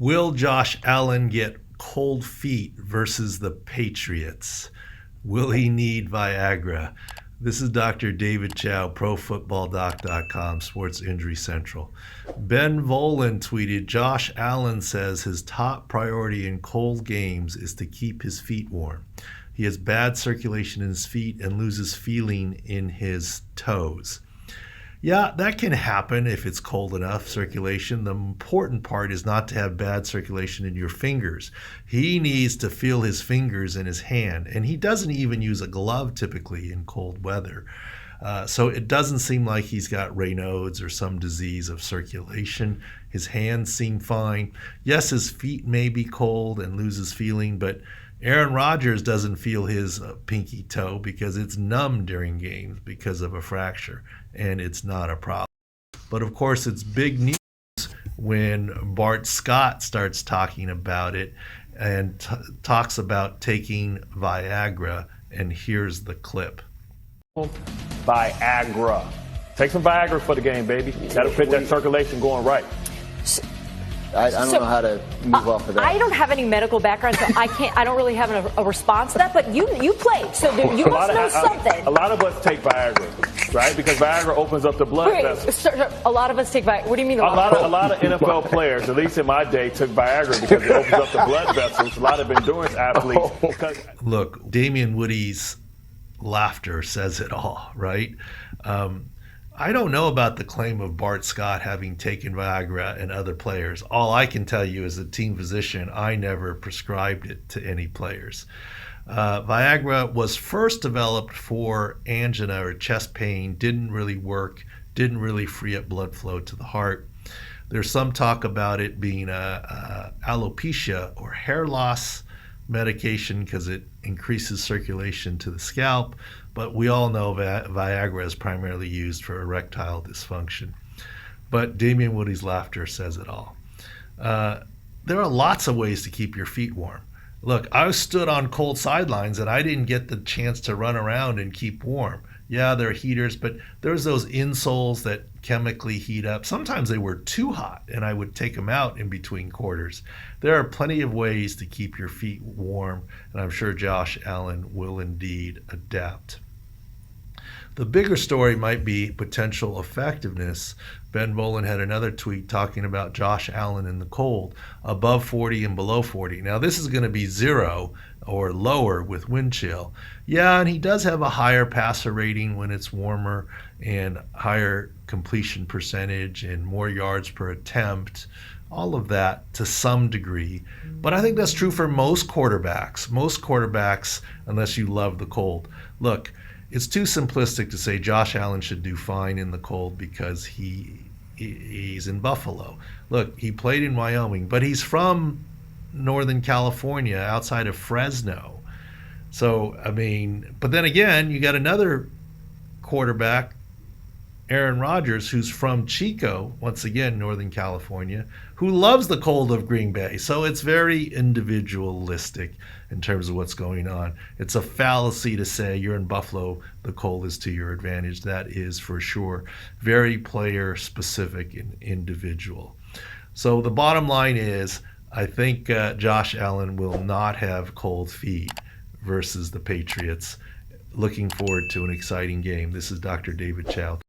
Will Josh Allen get cold feet versus the Patriots? Will he need Viagra? This is Dr. David Chao, ProFootballDoc.com, Sports Injury Central. Ben Volen tweeted, Josh Allen says his top priority in cold games is to keep his feet warm. He has bad circulation in his feet and loses feeling in his toes. Yeah, that can happen if it's cold enough circulation. The important part is not to have bad circulation in your fingers. He needs to feel his fingers in his hand, and he doesn't even use a glove typically in cold weather. So it doesn't seem like he's got Raynaud's or some disease of circulation. His hands seem fine. Yes, his feet may be cold and loses feeling, but Aaron Rodgers doesn't feel his pinky toe because it's numb during games because of a fracture, and it's not a problem. But of course, it's big news when Bart Scott starts talking about it and talks about taking Viagra, and here's the clip. Viagra. Take some Viagra for the game, baby. That'll fit that circulation going right. I don't know how to move off of that. I don't have any medical background, so I don't really have a response to that. But you played, so you must know something. A lot of us take Viagra, right? Because Viagra opens up the blood vessels. Sir, a lot of us take Viagra. What do you mean? A lot of NFL players, at least in my day, took Viagra because it opens up the blood vessels. A lot of endurance athletes. Look, Damian Woody's laughter says it all, right? I don't know about the claim of Bart Scott having taken Viagra and other players. All I can tell you as a team physician, I never prescribed it to any players. Viagra was first developed for angina or chest pain, didn't really work, didn't really free up blood flow to the heart. There's some talk about it being alopecia or hair loss medication because it increases circulation to the scalp, but we all know Viagra is primarily used for erectile dysfunction. But Damian Woody's laughter says it all. There are lots of ways to keep your feet warm. Look, I stood on cold sidelines and I didn't get the chance to run around and keep warm. Yeah, there are heaters, but there's those insoles that chemically heat up. Sometimes they were too hot and I would take them out in between quarters. There are plenty of ways to keep your feet warm, and I'm sure Josh Allen will indeed adapt. The bigger story might be potential effectiveness. Ben Volen had another tweet talking about Josh Allen in the cold, above 40 and below 40. Now this is going to be 0 or lower with wind chill. Yeah, and he does have a higher passer rating when it's warmer and higher completion percentage and more yards per attempt. All of that to some degree. But I think that's true for most quarterbacks. Most quarterbacks, unless you love the cold. Look, it's too simplistic to say Josh Allen should do fine in the cold because he's in Buffalo. Look, he played in Wyoming, but he's from Northern California, outside of Fresno. So, I mean, but then again, you got another quarterback, Aaron Rodgers, who's from Chico, once again, Northern California, who loves the cold of Green Bay. So it's very individualistic in terms of what's going on. It's a fallacy to say you're in Buffalo, the cold is to your advantage. That is for sure very player specific and individual. So the bottom line is, I think Josh Allen will not have cold feet versus the Patriots. Looking forward to an exciting game. This is Dr. David Chao.